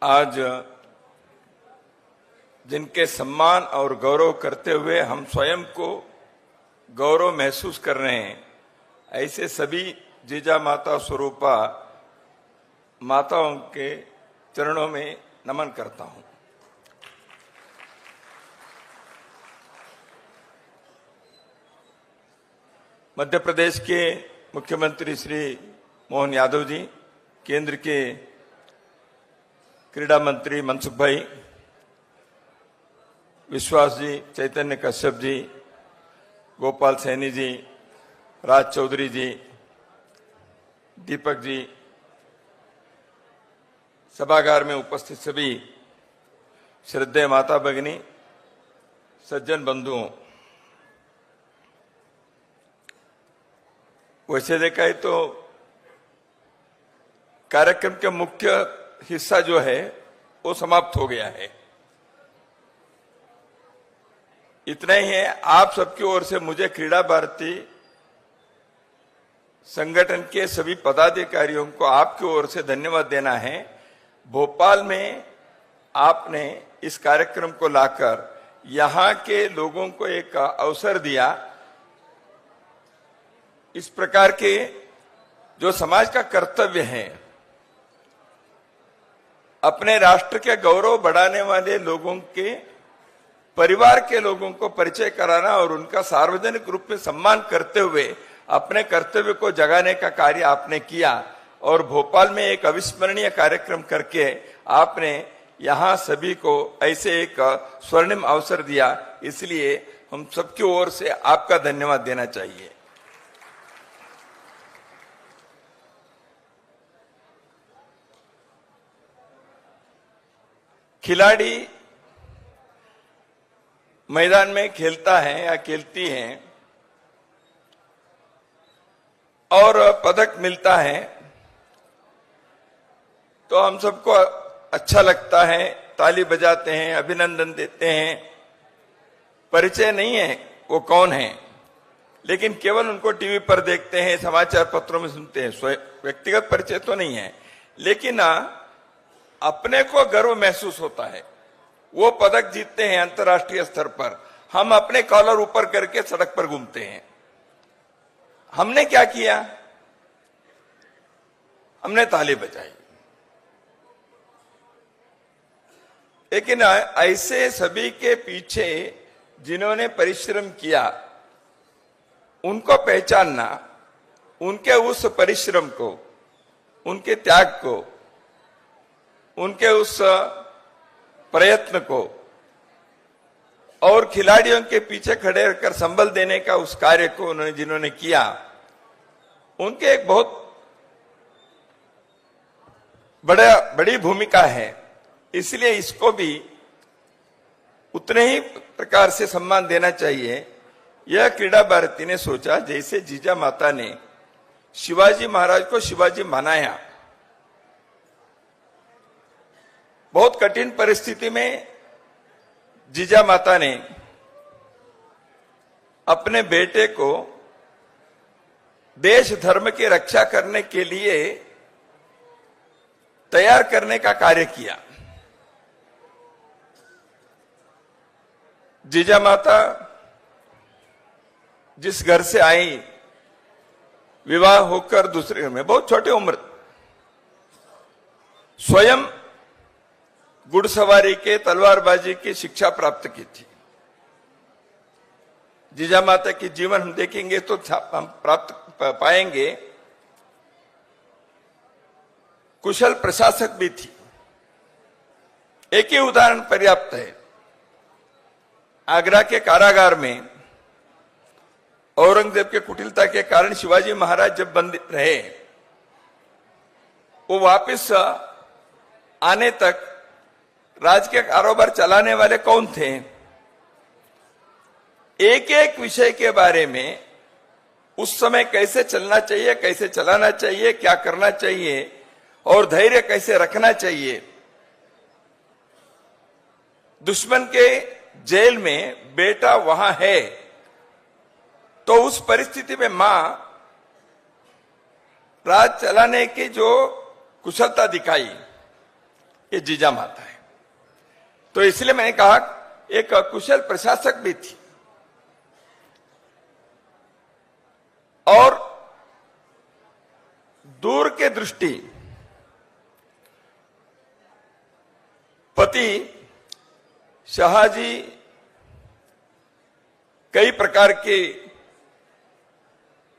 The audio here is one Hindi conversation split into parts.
आज जिनके सम्मान और गौरव करते हुए हम स्वयं को गौरव महसूस कर रहे हैं, ऐसे सभी जीजा माता स्वरूपा माताओं के चरणों में नमन करता हूं। मध्य प्रदेश के मुख्यमंत्री श्री मोहन यादव जी, केंद्र के क्रीड़ा मंत्री मनसुख भाई, विश्वास जी, चैतन्य कश्यप जी, गोपाल सैनी जी, राज चौधरी जी, दीपक जी, सभागार में उपस्थित सभी श्रद्धेय माता भगिनी, सज्जन बंधुओं, वैसे देखा है तो कार्यक्रम के मुख्य हिस्सा जो है वो समाप्त हो गया है। इतना ही है, आप सबकी ओर से मुझे क्रीड़ा भारती संगठन के सभी पदाधिकारियों को आपकी ओर से धन्यवाद देना है। भोपाल में आपने इस कार्यक्रम को लाकर यहां के लोगों को एक अवसर दिया। इस प्रकार के जो समाज का कर्तव्य है, अपने राष्ट्र के गौरव बढ़ाने वाले लोगों के परिवार के लोगों को परिचय कराना और उनका सार्वजनिक रूप में सम्मान करते हुए अपने कर्तव्य को जगाने का कार्य आपने किया और भोपाल में एक अविस्मरणीय कार्यक्रम करके आपने यहां सभी को ऐसे एक स्वर्णिम अवसर दिया। इसलिए हम सबकी ओर से आपका धन्यवाद देना चाहिए। खिलाड़ी मैदान में खेलता है या खेलती है और पदक मिलता है तो हम सबको अच्छा लगता है, ताली बजाते हैं, अभिनंदन देते हैं। परिचय नहीं है वो कौन है, लेकिन केवल उनको टीवी पर देखते हैं, समाचार पत्रों में सुनते हैं। व्यक्तिगत परिचय तो नहीं है, लेकिन अपने को गर्व महसूस होता है। वो पदक जीतते हैं अंतर्राष्ट्रीय स्तर पर, हम अपने कॉलर ऊपर करके सड़क पर घूमते हैं। हमने क्या किया? हमने ताली बजाई। लेकिन ऐसे सभी के पीछे जिन्होंने परिश्रम किया, उनको पहचानना, उनके उस परिश्रम को, उनके त्याग को, उनके उस प्रयत्न को और खिलाड़ियों के पीछे खड़े रहकर संबल देने का उस कार्य को उन्होंने जिन्होंने किया, उनके एक बहुत बड़ी भूमिका है। इसलिए इसको भी उतने ही प्रकार से सम्मान देना चाहिए। यह क्रीड़ा भारती ने सोचा, जैसे जीजा माता ने शिवाजी महाराज को शिवाजी बनाया, बहुत कठिन परिस्थिति में जीजा माता ने अपने बेटे को देश धर्म की रक्षा करने के लिए तैयार करने का कार्य किया। जीजा माता जिस घर से आई, विवाह होकर दूसरे घर में, बहुत छोटी उम्र, स्वयं घुड़सवारी के, तलवारबाजी की शिक्षा प्राप्त की थी। जीजा माता की जीवन हम देखेंगे तो हम प्राप्त पाएंगे। कुशल प्रशासक भी थी। एक ही उदाहरण पर्याप्त है। आगरा के कारागार में औरंगजेब के कुटिलता के कारण शिवाजी महाराज जब बंद रहे, वो वापस आने तक राज के कारोबार चलाने वाले कौन थे? एक एक विषय के बारे में उस समय कैसे चलना चाहिए, कैसे चलाना चाहिए, क्या करना चाहिए और धैर्य कैसे रखना चाहिए। दुश्मन के जेल में बेटा वहां है तो उस परिस्थिति में मां राज चलाने की जो कुशलता दिखाई, ये जीजा माता है। तो इसलिए मैंने कहा एक कुशल प्रशासक भी थी और दूर के दृष्टि पति शाहजी कई प्रकार के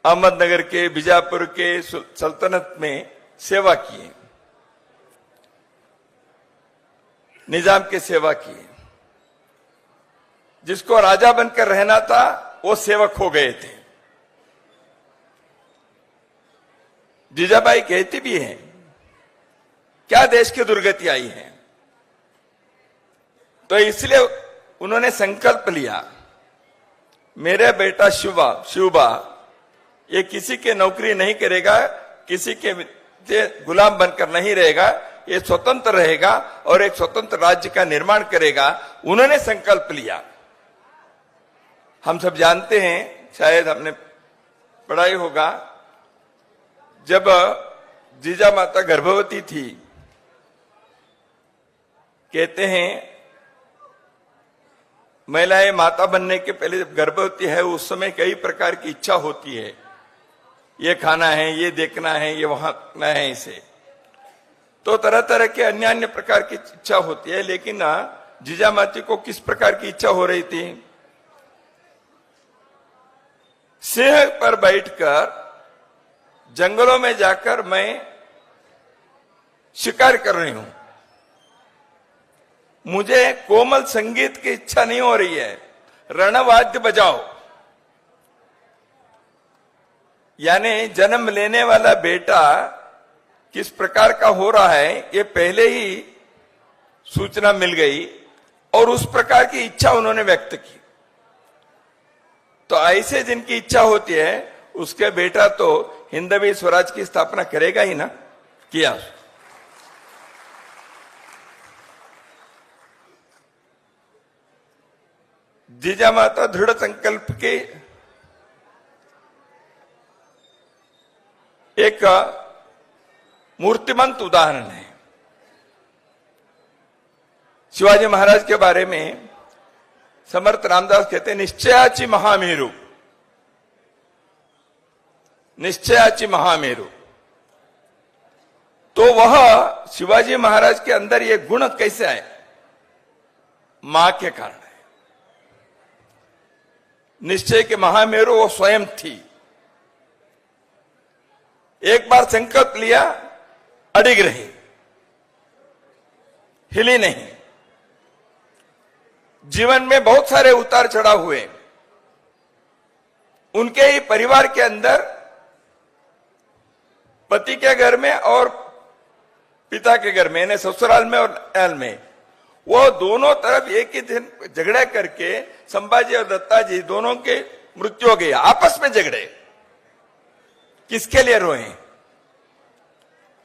अहमदनगर के, बीजापुर के सल्तनत में सेवा किए, निजाम की सेवा किए। जिसको राजा बनकर रहना था वो सेवक हो गए थे। जीजाबाई कहती भी हैं, क्या देश की दुर्गति आई है। तो इसलिए उन्होंने संकल्प लिया, मेरा बेटा शिवबा ये किसी के नौकरी नहीं करेगा, किसी के गुलाम बनकर नहीं रहेगा, ये स्वतंत्र रहेगा और एक स्वतंत्र राज्य का निर्माण करेगा। उन्होंने संकल्प लिया। हम सब जानते हैं, शायद हमने पढ़ा ही होगा, जब जीजा माता गर्भवती थी, कहते हैं महिलाएं माता बनने के पहले जब गर्भवती है उस समय कई प्रकार की इच्छा होती है, ये खाना है, ये देखना है, ये वहां करना है, इसे तो तरह तरह के अन्य अन्य प्रकार की इच्छा होती है। लेकिन जीजा माता को किस प्रकार की इच्छा हो रही थी? सिंह पर बैठकर जंगलों में जाकर मैं शिकार कर रही हूं, मुझे कोमल संगीत की इच्छा नहीं हो रही है, रणवाद्य बजाओ। यानी जन्म लेने वाला बेटा किस प्रकार का हो रहा है ये पहले ही सूचना मिल गई और उस प्रकार की इच्छा उन्होंने व्यक्त की। तो ऐसे जिनकी इच्छा होती है उसके बेटा तो हिंदवी स्वराज की स्थापना करेगा ही ना, किया। जीजा माता दृढ़ संकल्प के एक मूर्तिमंत उदाहरण है। शिवाजी महाराज के बारे में समर्थ रामदास कहते हैं, निश्चयाची महामेरु, निश्चयाची महामेरु। तो वह शिवाजी महाराज के अंदर ये गुण कैसे आए? मां के कारण है। निश्चय के महामेरु वो स्वयं थी। एक बार संकल्प लिया, अडिग रही, हिली नहीं। जीवन में बहुत सारे उतार चढ़ाव हुए। उनके ही परिवार के अंदर, पति के घर में और पिता के घर में, यानी ससुराल में और नैयाल में, वो दोनों तरफ एक ही दिन झगड़ा करके संभाजी और दत्ता जी दोनों के मृत्यु हो गई। आपस में झगड़े, किसके लिए रोए?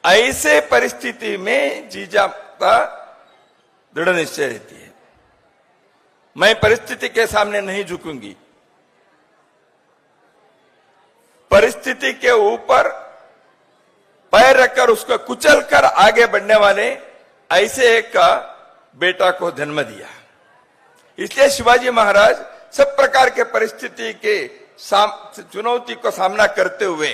ऐसे परिस्थिति में जीजा माता दृढ़ निश्चय रहती है, मैं परिस्थिति के सामने नहीं झुकूंगी। परिस्थिति के ऊपर पैर रखकर उसको कुचल कर आगे बढ़ने वाले ऐसे एक बेटा को जन्म दिया। इसलिए शिवाजी महाराज सब प्रकार के परिस्थिति के चुनौती को सामना करते हुए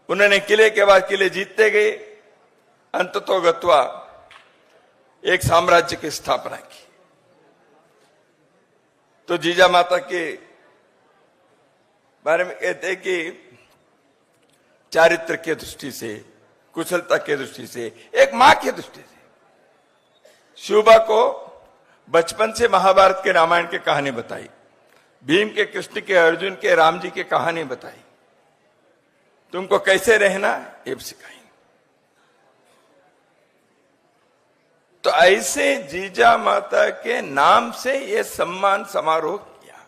उन्होंने किले के बाद किले जीतते गए, अंततोगत्वा एक साम्राज्य की स्थापना की। तो जीजा माता के बारे में कहते हैं कि चारित्र के दृष्टि से, कुशलता के दृष्टि से, एक मां की दृष्टि से शिवबा को बचपन से महाभारत के, रामायण की कहानी बताई, भीम के, कृष्ण के, अर्जुन के, राम जी की कहानी बताई, तुमको कैसे रहना ये सिखाई। तो ऐसे जीजा माता के नाम से ये सम्मान समारोह किया।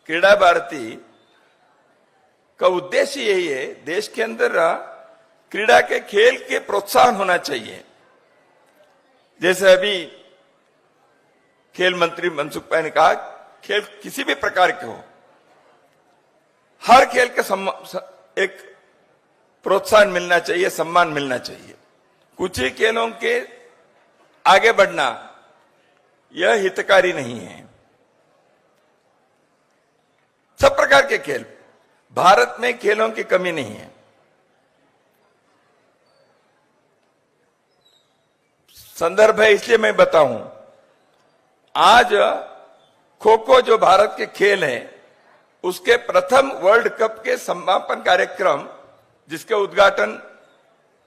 क्रीड़ा भारती का उद्देश्य यही है, देश के अंदर क्रीड़ा के, खेल के प्रोत्साहन होना चाहिए। जैसे अभी खेल मंत्री मनसुख भाई ने कहा, खेल किसी भी प्रकार के हो, हर खेल के एक प्रोत्साहन मिलना चाहिए, सम्मान मिलना चाहिए। कुछ ही खेलों के आगे बढ़ना यह हितकारी नहीं है। सब प्रकार के खेल, भारत में खेलों की कमी नहीं है। संदर्भ है इसलिए मैं बताऊं, आज खो खो जो भारत के खेल है उसके प्रथम वर्ल्ड कप के समापन कार्यक्रम, जिसके उद्घाटन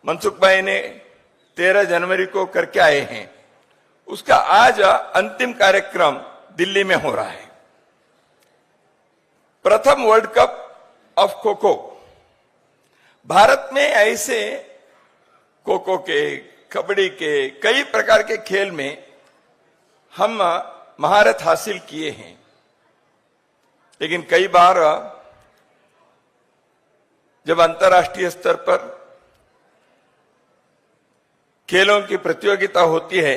मनसुख भाई ने 13 जनवरी को करके आए हैं, उसका आज अंतिम कार्यक्रम दिल्ली में हो रहा है। प्रथम world cup of kho kho. Bharat में ऐसे खो खो के, कबड्डी के, कई प्रकार के खेल में हम महारत हासिल किए हैं, लेकिन कई बार जब अंतर्राष्ट्रीय स्तर पर खेलों की प्रतियोगिता होती है,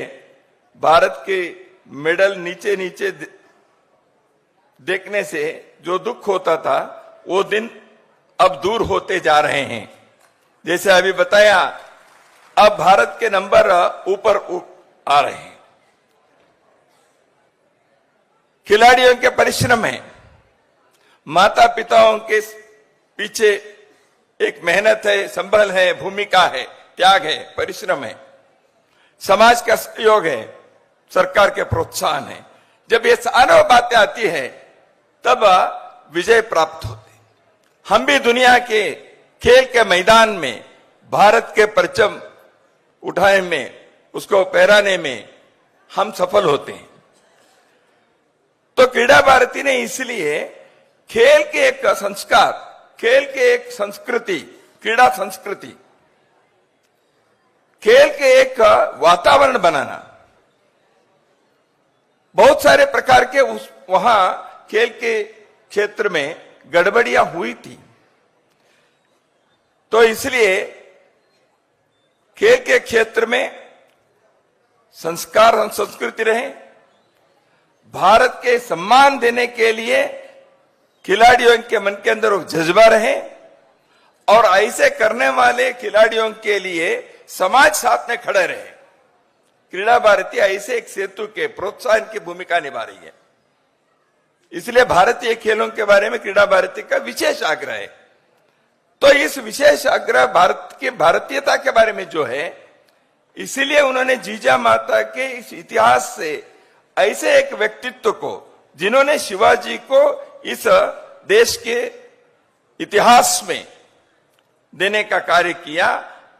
भारत के मेडल नीचे नीचे देखने से जो दुख होता था, वो दिन अब दूर होते जा रहे हैं। जैसे अभी बताया, अब भारत के नंबर ऊपर आ रहे हैं। खिलाड़ियों के परिश्रम है, माता पिताओं के पीछे एक मेहनत है, संबल है, भूमिका है, त्याग है, परिश्रम है, समाज का सहयोग है, सरकार के प्रोत्साहन है। जब ये सारी बातें आती है तब विजय प्राप्त होते। हम भी दुनिया के खेल के मैदान में भारत के परचम उठाने में, उसको फहराने में हम सफल होते हैं। तो क्रीड़ा भारती ने इसलिए खेल के एक संस्कार, खेल के एक संस्कृति, क्रीड़ा संस्कृति, खेल के एक वातावरण बनाना, बहुत सारे प्रकार के वहां खेल के क्षेत्र में गड़बड़ियां हुई थी। तो इसलिए खेल के क्षेत्र में संस्कार और संस्कृति रहे, भारत के सम्मान देने के लिए खिलाड़ियों के मन के अंदर वो जज्बा रहे, और ऐसे करने वाले खिलाड़ियों के लिए समाज साथ में खड़े रहे। क्रीड़ा भारती ऐसे एक सेतु के प्रोत्साहन की भूमिका निभा रही है। इसलिए भारतीय खेलों के बारे में क्रीड़ा भारती का विशेष आग्रह है। तो इस विशेष आग्रह भारत की भारतीयता के बारे में जो है, इसीलिए उन्होंने जीजा माता के इस इतिहास से ऐसे एक व्यक्तित्व को, जिन्होंने शिवाजी को इस देश के इतिहास में देने का कार्य किया,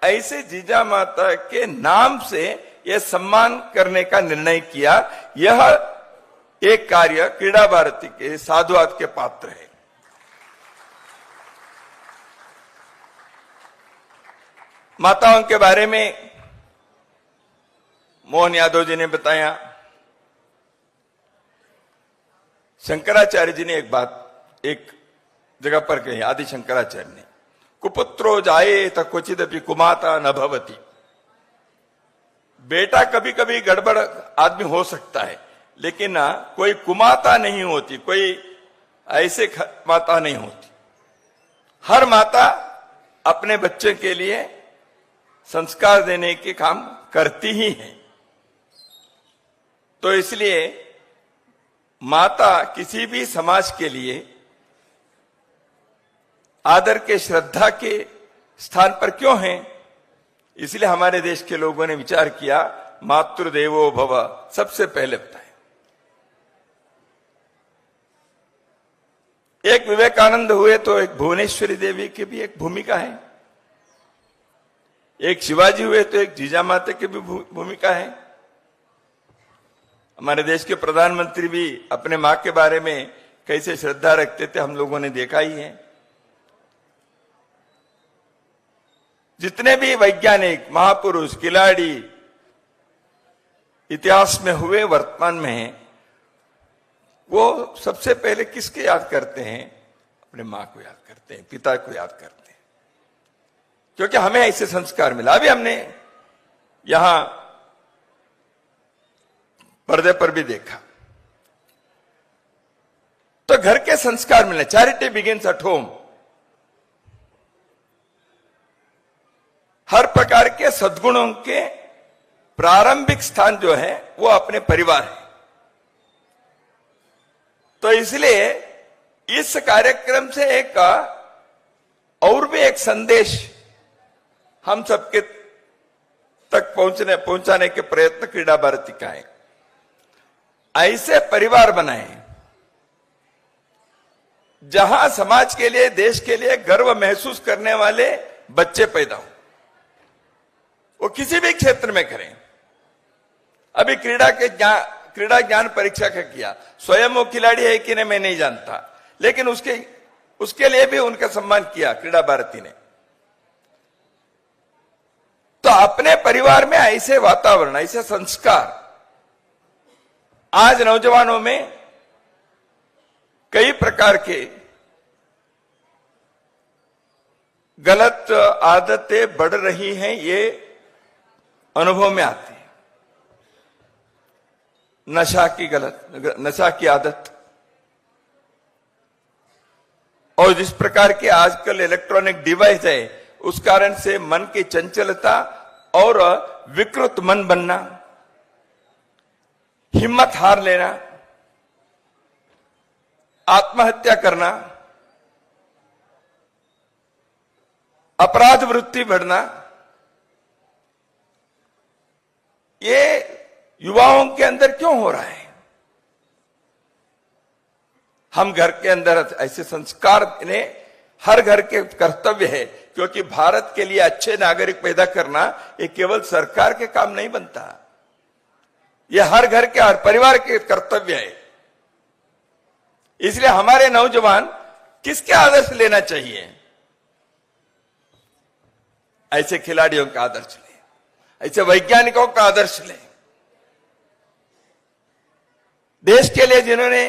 ऐसे जीजा माता के नाम से यह सम्मान करने का निर्णय किया। यह एक कार्य क्रीड़ा भारती के साधुवाद के पात्र है। माताओं के बारे में मोहन यादव जी ने बताया। शंकराचार्य जी ने एक बात एक जगह पर कही, आदि शंकराचार्य ने, कुपुत्रो जाए त क्वचिदपि कुमाता न भवति। बेटा कभी कभी गड़बड़ आदमी हो सकता है, लेकिन कोई कुमाता नहीं होती, कोई ऐसे माता नहीं होती। हर माता अपने बच्चे के लिए संस्कार देने के काम करती ही है। तो इसलिए माता किसी भी समाज के लिए आदर के, श्रद्धा के स्थान पर क्यों है? इसलिए हमारे देश के लोगों ने विचार किया, मातृदेवो भव, सबसे पहले बताए। एक विवेकानंद हुए तो एक भुवनेश्वरी देवी की भी एक भूमिका है, एक शिवाजी हुए तो एक जीजा माता की भी भूमिका है। हमारे देश के प्रधानमंत्री भी अपने मां के बारे में कैसे श्रद्धा रखते थे, हम लोगों ने देखा ही है। जितने भी वैज्ञानिक, महापुरुष, खिलाड़ी इतिहास में हुए, वर्तमान में हैं, वो सबसे पहले किसके याद करते हैं? अपने मां को याद करते हैं, पिता को याद करते हैं, क्योंकि हमें ऐसे संस्कार मिला। अभी हमने यहां पर्दे पर भी देखा, तो घर के संस्कार मिले। Charity begins at home. हर प्रकार के सद्गुणों के प्रारंभिक स्थान जो है वो अपने परिवार है। तो इसलिए इस कार्यक्रम से एक और भी एक संदेश हम सबके तक पहुंचाने के प्रयत्न क्रीड़ा भारती का है। ऐसे परिवार बनाए जहां समाज के लिए, देश के लिए गर्व महसूस करने वाले बच्चे पैदा हो, वो किसी भी क्षेत्र में करें। अभी क्रीड़ा ज्ञान परीक्षा का किया, स्वयं वो खिलाड़ी है कि नहीं मैं नहीं जानता, लेकिन उसके लिए भी उनका सम्मान किया क्रीड़ा भारती ने। तो अपने परिवार में ऐसे वातावरण, ऐसे संस्कार आज नौजवानों में कई प्रकार के गलत आदतें बढ़ रही हैं, ये अनुभव में आती है। नशा की आदत, और जिस प्रकार के आजकल इलेक्ट्रॉनिक डिवाइस है, उस कारण से मन की चंचलता और विकृत मन बनना, हिम्मत हार लेना, आत्महत्या करना, अपराध वृत्ति बढ़ना, ये युवाओं के अंदर क्यों हो रहा है? हम घर के अंदर ऐसे संस्कार ने हर घर के कर्तव्य है, क्योंकि भारत के लिए अच्छे नागरिक पैदा करना ये केवल सरकार के काम नहीं बनता, ये हर घर के, हर परिवार के कर्तव्य है। इसलिए हमारे नौजवान किसके आदर्श लेना चाहिए? ऐसे खिलाड़ियों का आदर्श ले, ऐसे वैज्ञानिकों का आदर्श ले, देश के लिए जिन्होंने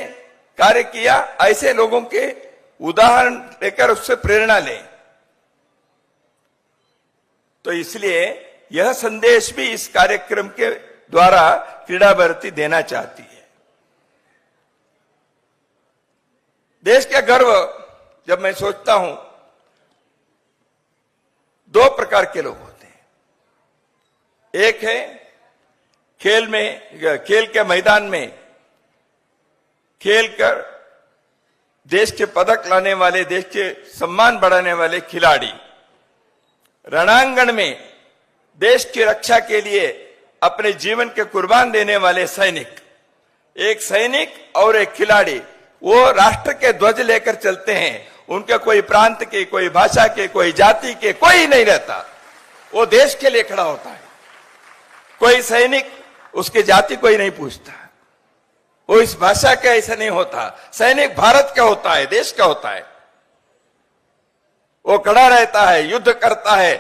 कार्य किया, ऐसे लोगों के उदाहरण लेकर उससे प्रेरणा लें। तो इसलिए यह संदेश भी इस कार्यक्रम के द्वारा क्रीड़ा भारती देना चाहती है। देश का गर्व जब मैं सोचता हूं, दो प्रकार के लोग होते हैं। एक है खेल के मैदान में खेल कर देश के पदक लाने वाले, देश के सम्मान बढ़ाने वाले खिलाड़ी, रणांगण में देश की रक्षा के लिए अपने जीवन के कुर्बान देने वाले सैनिक। एक सैनिक और एक खिलाड़ी, वो राष्ट्र के ध्वज लेकर चलते हैं, उनके कोई प्रांत के, कोई भाषा के, कोई जाति के कोई नहीं रहता, वो देश के लिए खड़ा होता है। कोई सैनिक उसके जाति कोई नहीं पूछता, वो इस भाषा का ऐसा नहीं होता। सैनिक भारत का होता है, देश का होता है, वो खड़ा रहता है, युद्ध करता है,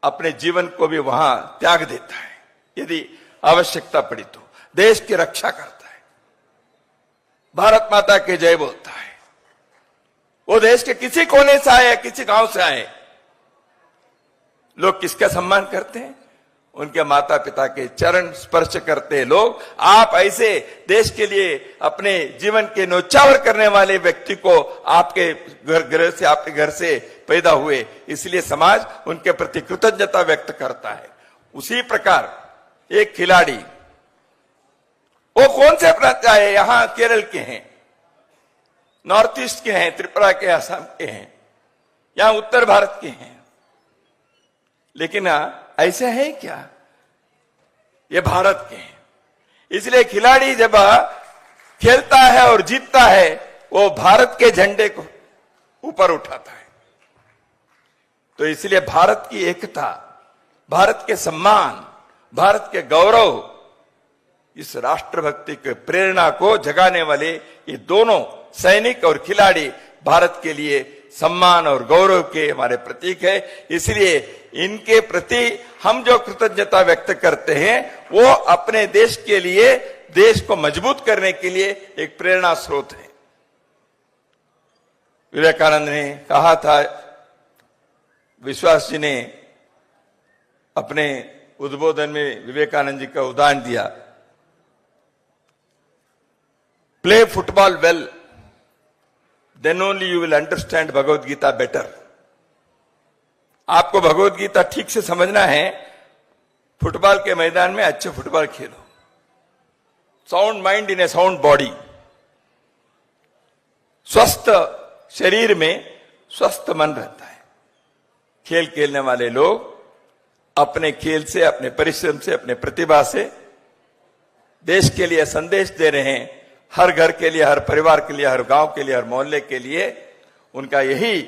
अपने जीवन को भी वहां त्याग देता है, यदि आवश्यकता पड़ी तो देश की रक्षा करता है, भारत माता की जय बोलता है। वो देश के किसी कोने से आए, किसी गांव से आए, लोग किसका सम्मान करते हैं? उनके माता पिता के चरण स्पर्श करते हैं लोग। आप ऐसे देश के लिए अपने जीवन के न्योछावर करने वाले व्यक्ति को आपके आपके घर से पैदा हुए, इसलिए समाज उनके प्रति कृतज्ञता व्यक्त करता है। उसी प्रकार एक खिलाड़ी, वो कौन से प्रांत आए? यहां केरल के हैं, नॉर्थ ईस्ट के हैं, त्रिपुरा के, असम के हैं, यहां उत्तर भारत के हैं, लेकिन ऐसे है क्या? ये भारत के हैं। इसलिए खिलाड़ी जब खेलता है और जीतता है, वो भारत के झंडे को ऊपर उठाता है। तो इसलिए भारत की एकता, भारत के सम्मान, भारत के गौरव, इस राष्ट्रभक्ति के प्रेरणा को जगाने वाले ये दोनों सैनिक और खिलाड़ी भारत के लिए सम्मान और गौरव के हमारे प्रतीक है। इसलिए इनके प्रति हम जो कृतज्ञता व्यक्त करते हैं, वो अपने देश के लिए, देश को मजबूत करने के लिए एक प्रेरणा स्रोत है। विवेकानंद ने कहा था, विश्वास जी ने अपने उद्बोधन में विवेकानंद जी का उदाहरण दिया, play football well, then only you will understand Bhagavad Gita better. आपको भगवत गीता ठीक से समझना है, फुटबॉल के मैदान में अच्छे football Khelo, sound mind in A sound body, स्वस्थ शरीर में स्वस्थ मन रहता है। खेल खेलने वाले लोग अपने खेल से, अपने परिश्रम से, अपने प्रतिभा से देश के लिए संदेश दे रहे हैं, हर घर के लिए, हर परिवार के लिए, हर गांव के लिए, हर मोहल्ले के लिए। उनका यही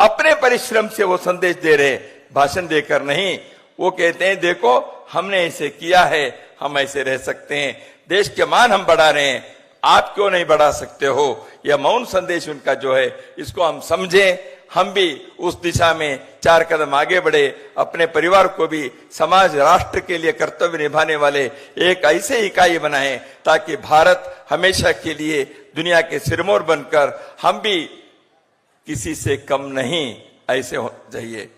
अपने परिश्रम से वो संदेश दे रहे, भाषण देकर नहीं। वो कहते हैं देखो हमने ऐसे किया है, हम ऐसे रह सकते हैं, देश के मान हम बढ़ा रहे हैं, आप क्यों नहीं बढ़ा सकते हो। यह मौन संदेश उनका जो है, इसको हम समझें, हम भी उस दिशा में 4 कदम आगे बढ़े, अपने परिवार को भी समाज राष्ट्र के लिए कर्तव्य निभाने वाले एक ऐसे इकाई बनाएं ताकि भारत हमेशा के लिए दुनिया के सिरमौर बनकर हम भी किसी से कम नहीं, ऐसे हो चाहिए।